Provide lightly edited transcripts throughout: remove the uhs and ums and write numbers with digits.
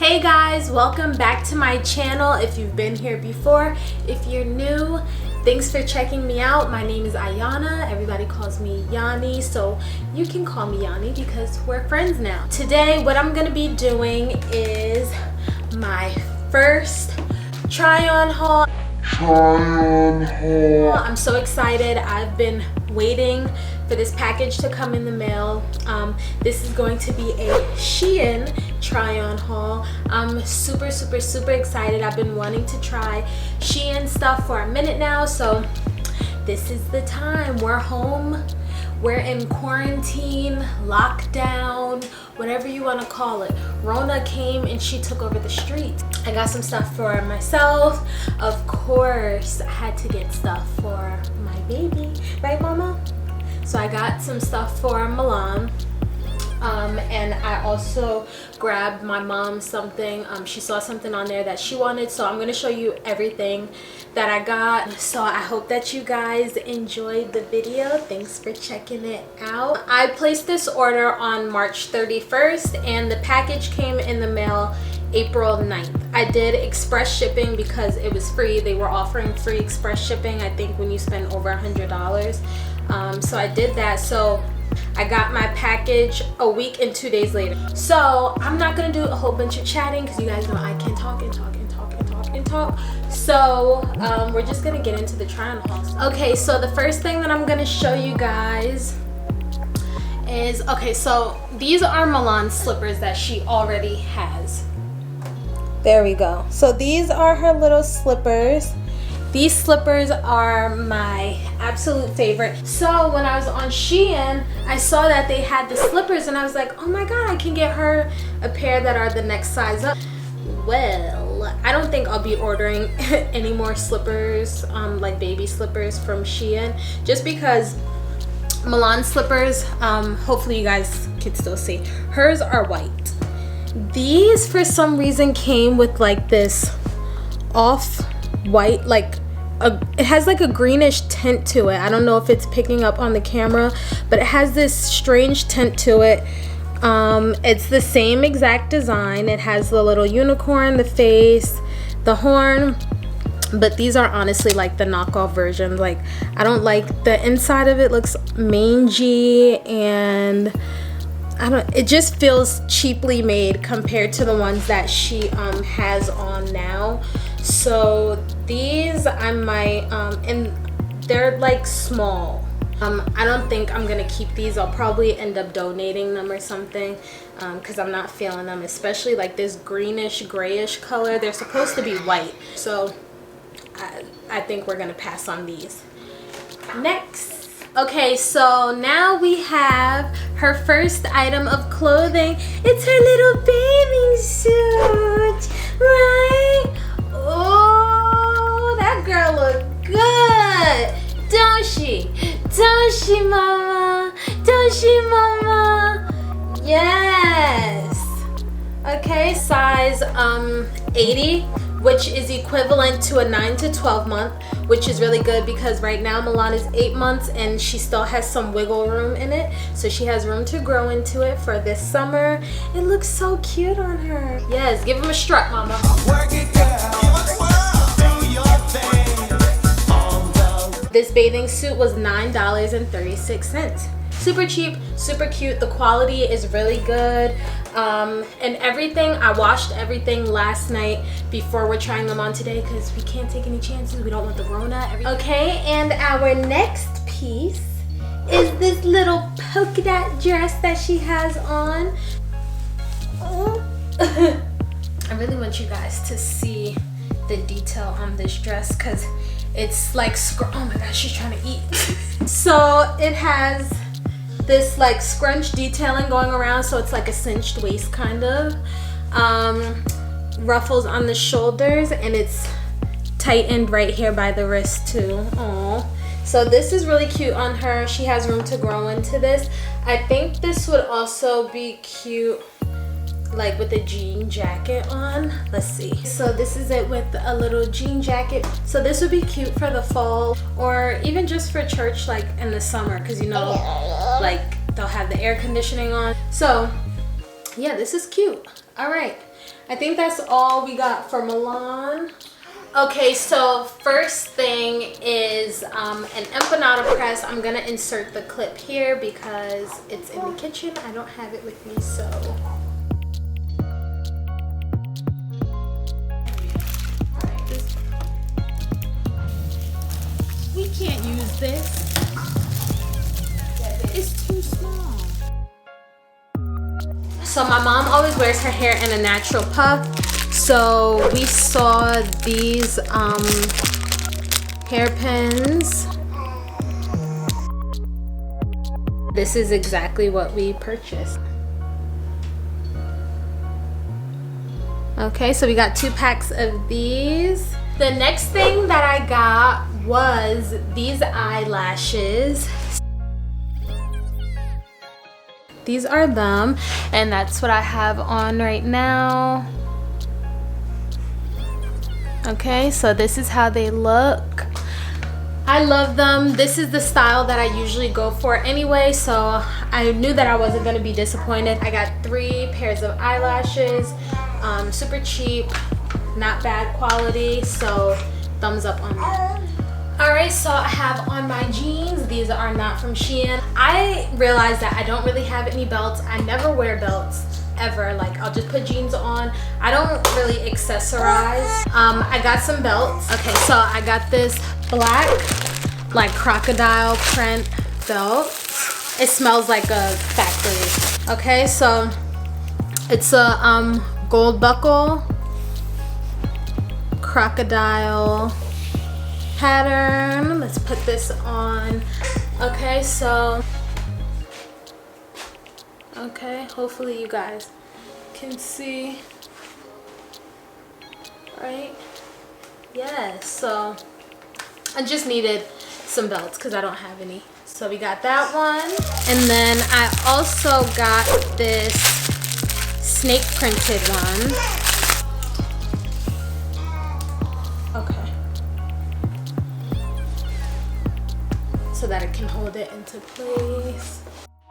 Hey guys, welcome back to my channel. If you've been here before, if you're new, thanks for checking me out. My name is Ayana. Everybody calls me Yani, so you can call me Yani because we're friends now. Today, what I'm gonna be doing is my first try-on haul. I'm so excited. I've been waiting for this package to come in the mail. This is going to be a Shein try-on haul. I'm super excited. I've been wanting to try Shein stuff for a minute now, so this is the time. We're home, we're in quarantine, lockdown, whatever you want to call it. Rona came and she took over the street. I got some stuff for myself. Of course, I had to get stuff for my baby, right mama? So I got some stuff for Milan. And I also grabbed my mom something. She saw something on there that she wanted, so I'm going to show you everything that I got. So I hope that you guys enjoyed the video. Thanks for checking it out. I placed this order on March 31st and the package came in the mail April 9th. I did express shipping because it was free. They were offering free express shipping, I think, when you spend over $100. So I did that. So I got my package a week and 2 days later. So I'm not gonna do a whole bunch of chatting because you guys know I can talk and talk and talk and talk and talk. So we're just gonna get into the try-on haul. Okay, so the first thing that I'm gonna show you guys is, okay, so these are Milan's slippers that she already has. There we go. So these are her little slippers. These slippers are my absolute favorite. So when I was on Shein, I saw that they had the slippers and I was like, oh my god, I can get her a pair that are the next size up. Well, I don't think I'll be ordering any more slippers, like baby slippers from Shein, just because Milan slippers, hopefully you guys can still see, hers are white. These for some reason came with like this off-white, like it has like a greenish tint to it. I don't know if it's picking up on the camera, but it has this strange tint to it. It's the same exact design. It has the little unicorn, the face, the horn, but these are honestly like the knockoff version. Like, I don't like the inside of it. Looks mangy and it just feels cheaply made compared to the ones that she has on now. So these I might and they're like small. I don't think I'm gonna keep these. I'll probably end up donating them or something because I'm not feeling them, especially like this greenish grayish color. They're supposed to be white, so I think we're gonna pass on these. Next, okay, so now we have her first item of clothing. It's her little bathing suit, right? Oh, that girl look good, don't she? Don't she, mama? Don't she, mama? Yes. Okay, size 80, which is equivalent to a 9 to 12 month, which is really good because right now Milan is 8 months and she still has some wiggle room in it, so she has room to grow into it for this summer. It looks so cute on her. Yes, give him a strut, mama. Work it, girl. Do your thing. This bathing suit was $9.36. Super cheap, super cute. The quality is really good. And everything, I washed everything last night before we're trying them on today because we can't take any chances. We don't want the Rona. Okay, and our next piece is this little polka dot dress that she has on. Oh. I really want you guys to see the detail on this dress because it's like, oh my gosh, she's trying to eat. So it has this like scrunch detailing going around, so it's like a cinched waist kind of, ruffles on the shoulders, and it's tightened right here by the wrist too. Aww. So this is really cute on her. She has room to grow into this. I think this would also be cute like with a jean jacket on. Let's see. So this is it with a little jean jacket. So this would be cute for the fall or even just for church like in the summer, because you know like they'll have the air conditioning on. So yeah, this is cute. All right, I think that's all we got for Milan. Okay, so first thing is an empanada press. I'm gonna insert the clip here because it's in the kitchen. I don't have it with me, so. We can't use this. It's too small. So my mom always wears her hair in a natural puff. So we saw these hairpins. This is exactly what we purchased. Okay, so we got 2 packs of these. The next thing that I got was these eyelashes. These are them, and that's what I have on right now. Okay, so this is how they look. I love them. This is the style that I usually go for anyway, so I knew that I wasn't gonna be disappointed. I got 3 pairs of eyelashes, super cheap, not bad quality, so thumbs up on that. Alright, so I have on my jeans. These are not from Shein. I realized that I don't really have any belts. I never wear belts ever. Like, I'll just put jeans on. I don't really accessorize. I got some belts. Okay, so I got this black, like, crocodile print belt. It smells like a factory. Okay, so it's a gold buckle, crocodile pattern. Let's put this on. Okay, so hopefully you guys can see, right? Yes, so I just needed some belts because I don't have any, so we got that one. And then I also got this snake printed one. So that it can hold it into place.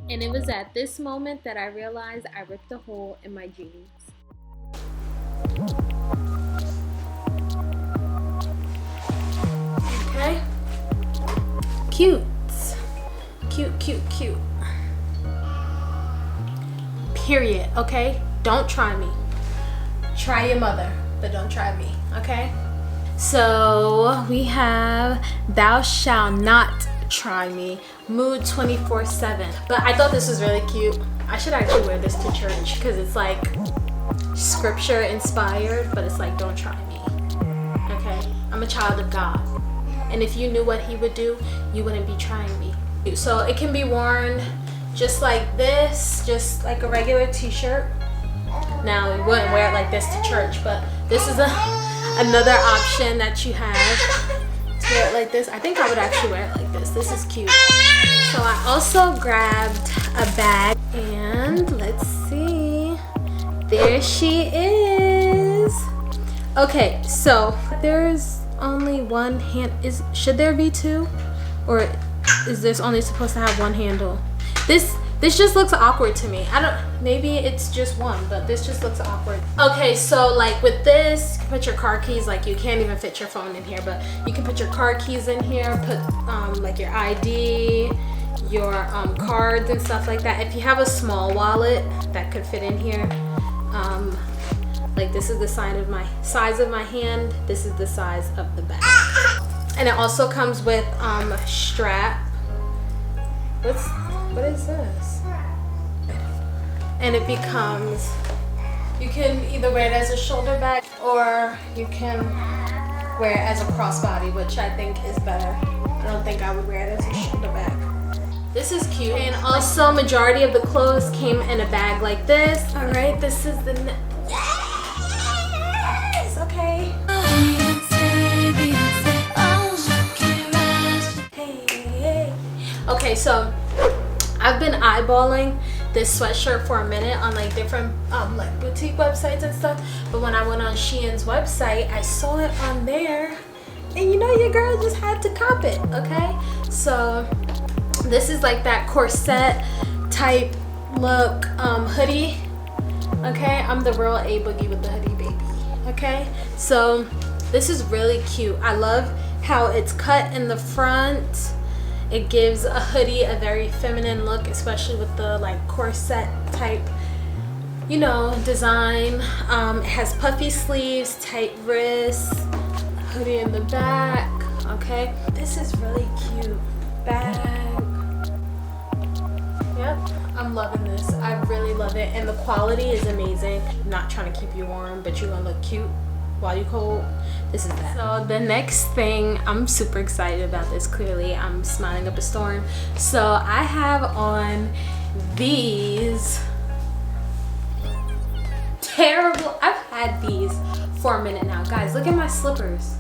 And it was at this moment that I realized I ripped a hole in my jeans. Okay. Cute. Cute, cute, cute. Period, okay? Don't try me. Try your mother, but don't try me, okay? So we have Thou Shall Not Try Me, Mood 24/7. But I thought this was really cute. I should actually wear this to church because it's like scripture inspired, but it's like, don't try me. Okay, I'm a child of God, and if you knew what he would do, you wouldn't be trying me. So it can be worn just like this, just like a regular t-shirt. Now you wouldn't wear it like this to church, but this is another option that you have. Wear it like this. I think I would actually wear it like this. This is cute. So I also grabbed a bag, and let's see. There she is. Okay, so there's only one hand. Should there be 2, or is this only supposed to have 1 handle? This just looks awkward to me. Maybe it's just one, but this just looks awkward. Okay, so like with this, you can put your car keys. Like, you can't even fit your phone in here, but you can put your car keys in here, put like your ID, your cards and stuff like that. If you have a small wallet that could fit in here, like this is the size of my hand, this is the size of the bag. And it also comes with strap. What is this? And it becomes, you can either wear it as a shoulder bag or you can wear it as a crossbody, which I think is better. I don't think I would wear it as a shoulder bag. This is cute. And also, majority of the clothes came in a bag like this. All right, this is the yes, okay. Hey. Okay, so I've been eyeballing this sweatshirt for a minute on like different like boutique websites and stuff, but when I went on Shein's website, I saw it on there, and you know, your girl just had to cop it. Okay, so this is like that corset type look hoodie. Okay, I'm the real A Boogie with the hoodie, baby. Okay, so this is really cute. I love how it's cut in the front. It gives a hoodie a very feminine look, especially with the like corset type, you know, design. It has puffy sleeves, tight wrists, hoodie in the back. Okay, this is really cute. Bag. Yep, I'm loving this. I really love it, and the quality is amazing. I'm not trying to keep you warm, but you're gonna look cute while you cold. This is that. So the next thing, I'm super excited about this. Clearly I'm smiling up a storm. So I have on these terrible, I've had these for a minute now, guys. Look at my slippers.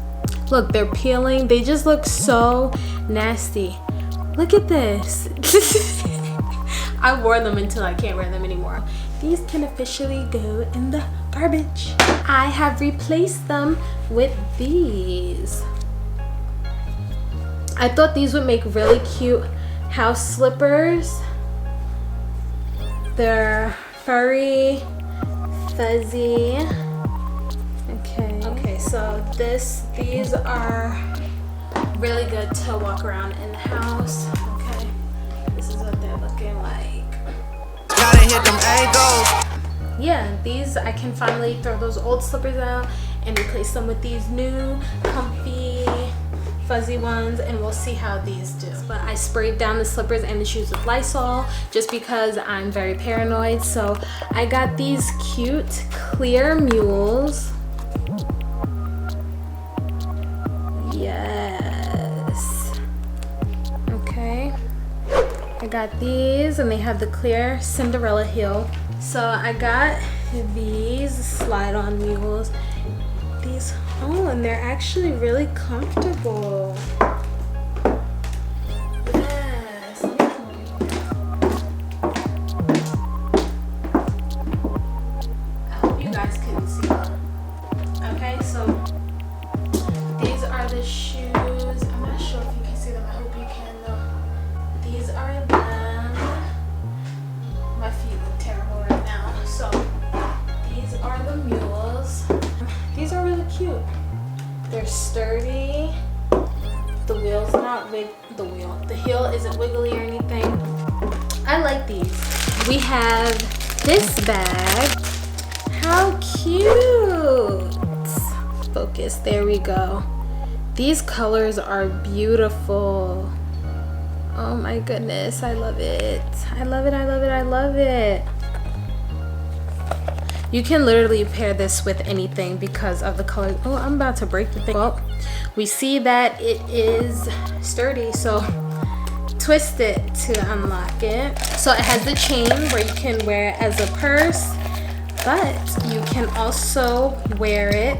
Look, they're peeling. They just look so nasty. Look at this. I wore them until I can't wear them anymore. These can officially go in the garbage. I have replaced them with these. I thought these would make really cute house slippers. They're furry, fuzzy. Okay, so these are really good to walk around in the house. Okay, this is what they're looking like. Gotta hit them angles. Yeah, these, I can finally throw those old slippers out and replace them with these new comfy fuzzy ones, and we'll see how these do. But I sprayed down the slippers and the shoes with Lysol just because I'm very paranoid. So I got these cute clear mules. Yes. Okay, I got these, and they have the clear Cinderella heel. So I got these slide-on mules. These, oh, and they're actually really comfortable. Yes. I hope you guys can see them. Okay, so these are the shoes. I'm not sure if you can see them. I hope you can though. These are them. My feet look terrible right now. So these are the mules. These are really cute. They're sturdy. The wheel's not the heel isn't wiggly or anything. I like these. We have this bag. How cute. Focus, there we go. These colors are beautiful. Oh my goodness, I love it. I love it, I love it, I love it. You can literally pair this with anything because of the color. Oh, I'm about to break the thing. Well, we see that it is sturdy, so twist it to unlock it. So it has the chain where you can wear it as a purse, but you can also wear it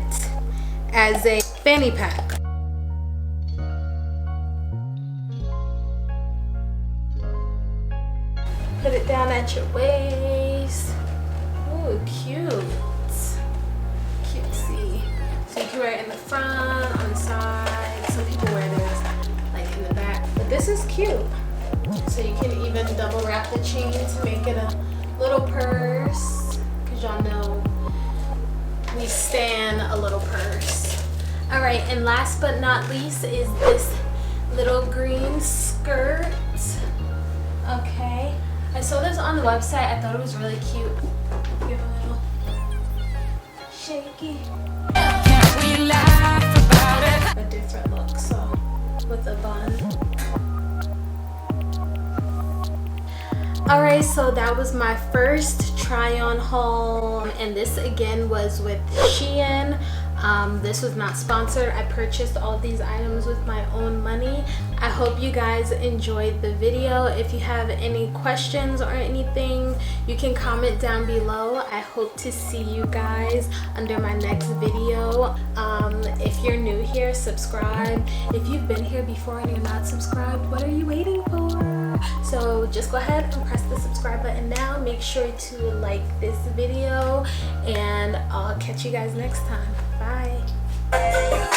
as a fanny pack. Put it down at your waist. Ooh, cute. Cutesy. So you can wear it in the front, on the side. Some people wear this like in the back. But this is cute. So you can even double wrap the chain to make it a little purse. Because y'all know we stan a little purse. Alright, and last but not least is this little green skirt. Okay. I saw this on the website. I thought it was really cute. Give a little shaky. A different look, so with a bun. Alright, so that was my first try on haul, and this again was with Shein. This was not sponsored. I purchased all of these items with my own money. I hope you guys enjoyed the video. If you have any questions or anything, you can comment down below. I hope to see you guys under my next video. If you're new here, subscribe. If you've been here before and you're not subscribed, what are you waiting for? So just go ahead and press the subscribe button now. Make sure to like this video, and I'll catch you guys next time. Bye.